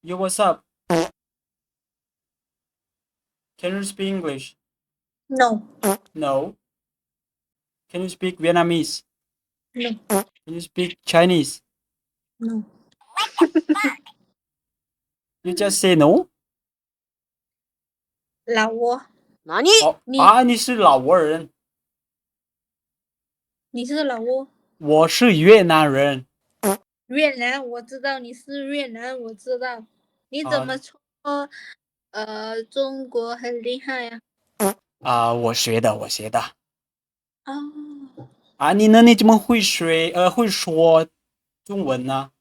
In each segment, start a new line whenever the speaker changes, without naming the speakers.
Yo, what's up? Can you speak English?
No.
No. Can you speak Vietnamese?
No.
Can you speak Chinese?
No.
You just say no?
老挝，
哦
你
啊，你是老挝人，
你是老挝，
我是越南人。
越南我知道你是越南，我知道。你怎么说？中国很厉害呀？
我学的。
哦，
啊，你怎么会说中文呢？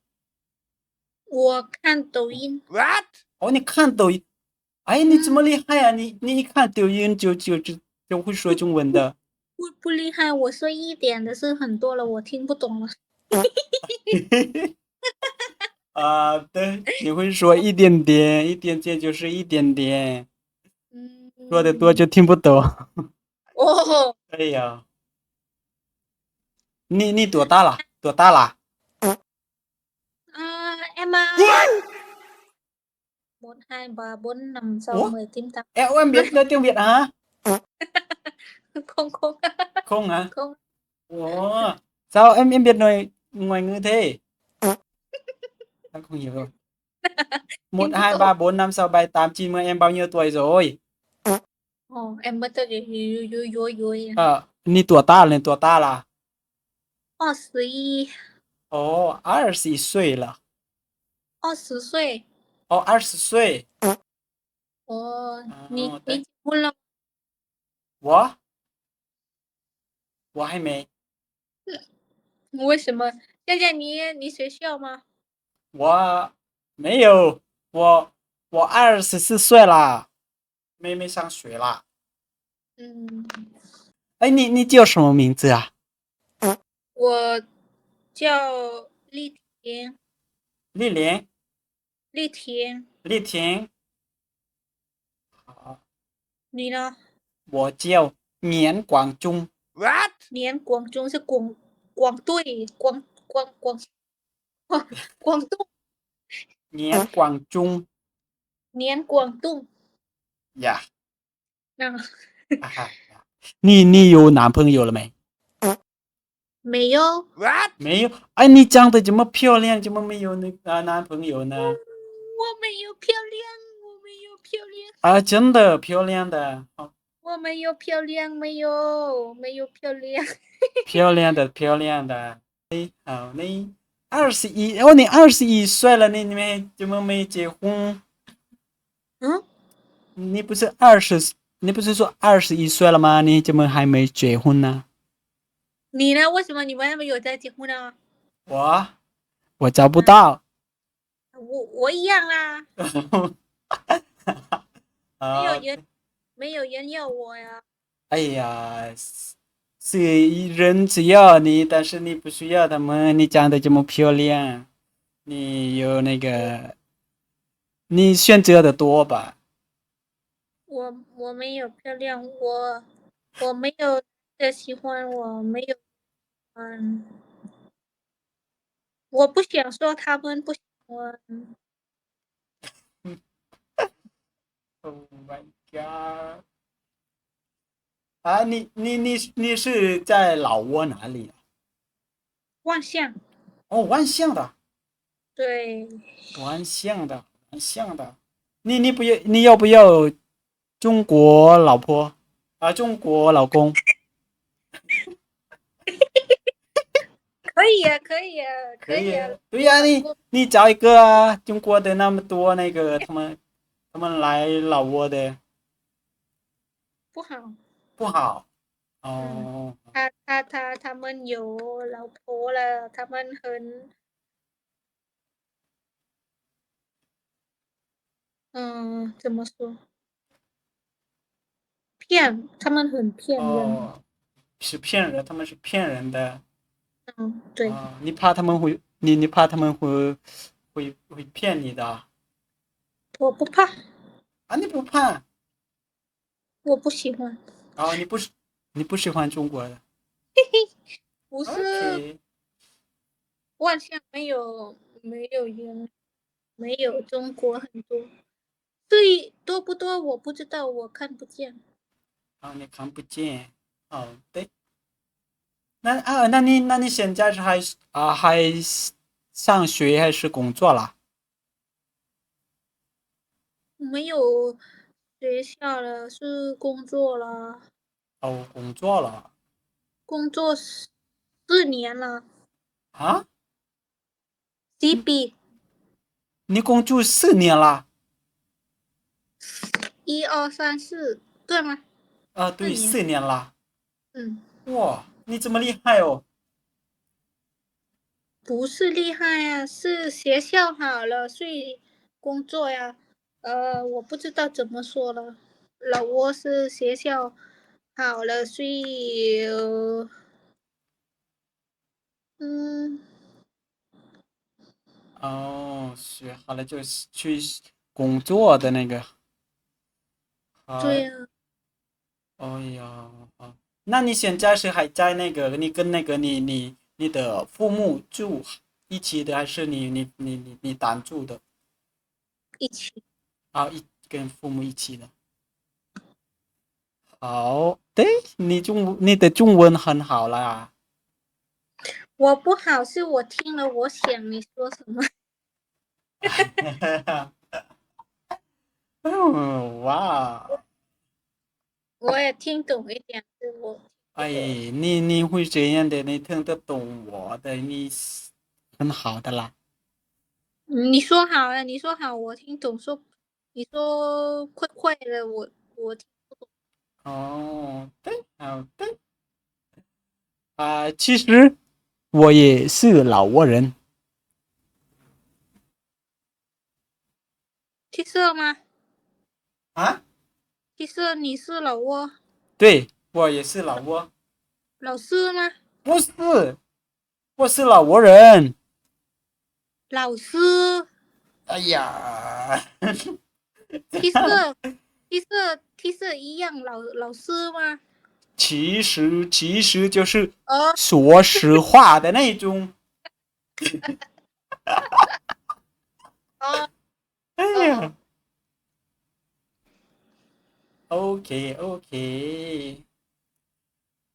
我看抖音。
哦，你看抖音，哎，你这么厉害啊！你一看抖音就会说中文的。
不厉害，我说一点的是很多了，我听不懂了。
对，你会说一点点，一点点就是一点点，说的多就听不懂。
哦，
哎呀，你多大了？多大了？
em 1, 2, 3, 4, 5, 6, 7, 8
Ủa?
10 9 10.
Em biết nói tiếng Việt hả?
Không không.
Không hả?
Không.
Ủa? Sao em biết nói ngoài ngữ thế? Em không hiểu rồi. Một,
听不
hai,
懂。
ba, bốn, năm, sáu, bảy, tám, chín, mười, em bao nhiêu tuổi rồi?
Em mới tới vui.
Ni tuổi ta là tuổi ta là.
21，Ồ,
21岁了。
20岁。
哦，20岁。
你
对，
结婚了？
我还没。
为什么？现在你学校吗？
我没有。我24岁了，妹妹上学了。
嗯，
哎，你叫什么名字啊？
我叫丽婷。
丽莲。
丽婷，
丽婷。好，
你呢？
我叫绵广中。
连广州是广对广东
绵广中
连广东。
呀。
啊，
哈哈。你有男朋友了没？
没有。
没有。哎，你长得这么漂亮，怎么没有男朋友呢？
我没有漂亮，我没有漂亮，
啊，真的漂亮的。
我没有漂亮，没有漂亮。
漂亮的漂亮的。好，你21岁了，你怎么没结婚？
嗯，
你不是说21岁了吗？你怎么还没结婚呢？
你呢？为什么你们还没有在结婚呢？
我找不到。
我一样啊，没有
啊，
人没有人要我呀。
哎呀，是人只要你，但是你不需要他们。你长得这么漂亮，你有你选择的多吧？
我没有漂亮，我没有的喜欢，我没有。嗯，我不想说他们不喜欢。
Oh my god！啊，你是在老挝哪里啊？
万象。
哦，万象的。
对。
万象的，万象的。你要不要中国老婆啊？中国老公？
可以呀，可以呀，
可以。
可以呀。
对呀，你找一个啊，中国的那么多那个他们来老挝的
不好。
不好。
嗯，
哦。
他们有老婆了，他们怎么说？他们很骗人。
哦，是骗人，他们是骗人的。
对。
你怕他们会骗你的
我不怕，
啊？你不怕？
我不喜欢。
哦，你不喜欢中国的
不是。
？OK。
万象没有人。没有中国很多，对多不多我不知道，我看不见。
哦，你看不见。哦，对。那你现在是还上学还是工作啦？
没有学校了，是工作了，
哦，工作了。
工作4年了。
啊？CB 你工作4年啦？1、
2、3、4，对吗？
啊，
四
对，
年。
4年啦。
嗯，
哇，你这么厉害哦！
不是厉害啊，是学校好了，所以工作呀。我不知道怎么说了。老挝是学校好了，所以嗯，
哦，学好了就是去工作的那个。啊，
对啊。
哦呀，哦，那你现在是还在那个，你跟那个你的父母住一起的，还是你单住的？
一起。
啊，跟父母一起的。好，对，你的中文很好啦。
我不好，是我听了，我想你说什么。
嗯，哇，
我也听懂一点，是我不
哎，
懂。
你会这样的，你听得懂我的，你是很好的啦。
你说好了，你说好，我听懂。你说快快的，我听。
哦，对，好的。其实我也是老挝人。
去色吗？
啊，
去色，你是老挝
对，我也是老挝。
老师吗？
不是，我是老挝人。
老师。
哎呀，
去色，去色一样老师吗？
其实就是
哦
说实话的那种。
哦
哎
哦哦。
呀，OK OK。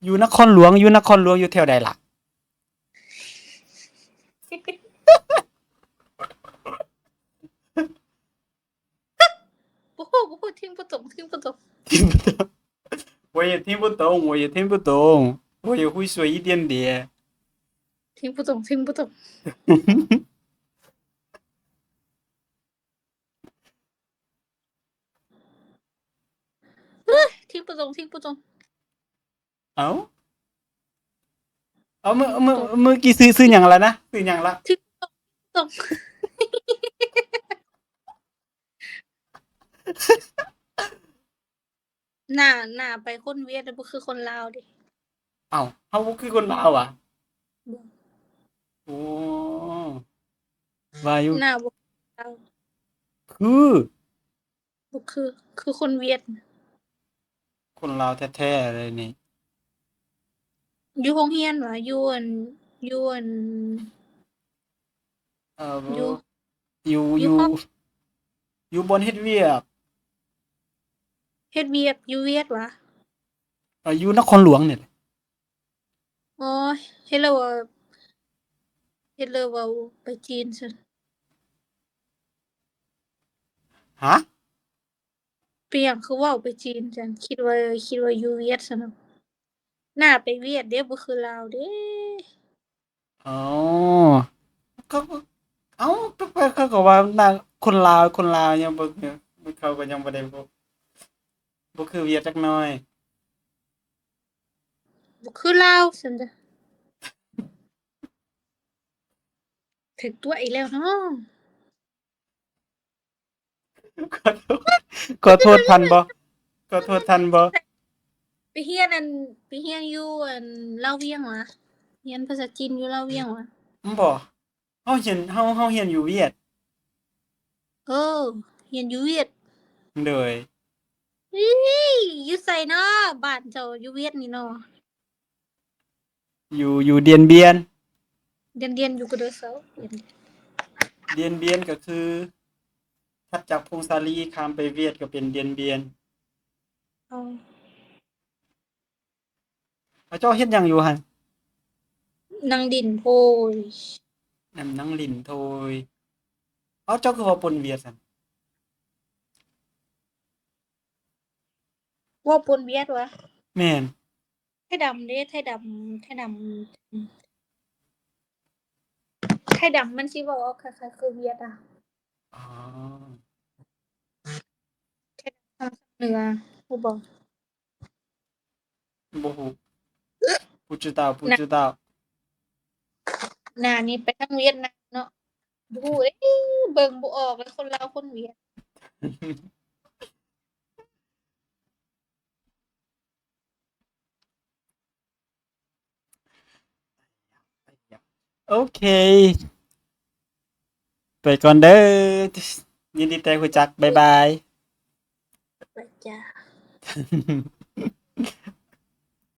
อยู่นครหลวงอยู่แถวใดล่ะ
不会，听不懂，听不懂，
听不懂，我也听不懂，我也听不懂，我也会说一点点。
听不懂，听不懂。听不懂，听不懂，
哦，เอา
听不懂，
เมื่อกี้ซื้ออย่างละนะซื้ออย่างละ
听不懂。หน้าไปคนเวียดบ่คือคนลาวดิ
เอ้าเขาคือคนลาวอ่ะ
บ่
โอ้วาอยู่
หน้าบ่ลาว
คือ
บ่คือคนเวียด
คนลาวแท้ๆเลยนี่
อยู่โรงเรียนวะอยู่อัน
เออ
อยู่
อยู่อยู่
อยู่ห้อง
อยู่บนเฮ็ดเวียก
เฮ็ดเวียกอยู่เวียดวะ
อยู่นครหลวงเนี่ยแหละ
อ๋อเฮ็ดแล้วว่าไปจีนซั่น
ฮะ
เป็นหยังคือเว้าไปจีนจังคิดว่าอยู่เวียดซั้นเนาะหน้าไปเวียดเด้บ่คือลาวเด้
อ๋อก็เอ้าก็เขาก็ว่าน่าคนลาวยังบ่เขาก็ยังบ่ได้บ่คือเวียดจักหน่อย
บ่คือลาวซั่นจ้ะถึกตัวอีกแล้วเนาะ
ขอโทษขอโทษทันบ่ขอโทษทันบ่
ไปเรียนอันไปเรียนอยู่อันลาวเวียงวะเรียนภาษาจีนอยู่ลาวเวียงวะ
บ่เฮาเรียนอยู่เวียด
เออเรียนอยู่เวียด
โดย
อีอยู่ไสเนาะบ้านเจ้าอยู่เวียดนี่เนาะ
อยู่เดียนเบียน
เรียนอยู่กระเดอเซาเรียน
เดียนเบียนก็คือถัดจากพงศาลีข้ามไปเวียดก็เป็นเดียนเบียน
อ๋อ
แล้วเจ้าเฮ็ดหยังอยู่หั่น
นางดินโพย
นั่งลิ้นโทยอ้าวเจ้าคือเว้าปนเวียดซั่น
ว่าปนเวียดวะ
แม่น
ไทยดำเด้ไทยดำไทยดำไทยดำมันสิเว้าออกคล้ายๆคือเวียดอะ
อ๋อ
ไทยดำทางเหนือรู้บ่
บ่ฮู้ผู้知道不
น่ะ
知道
หน้านี่ไปทางเวียดนามเนาะบ่ฮู้เด้เบิ่งบ่ออกเลยคนลาวคนเวียด
โอเคไปก่อนเด้อยินดีแต่รู้จักบ๊ายบาย
ไปจ้ะ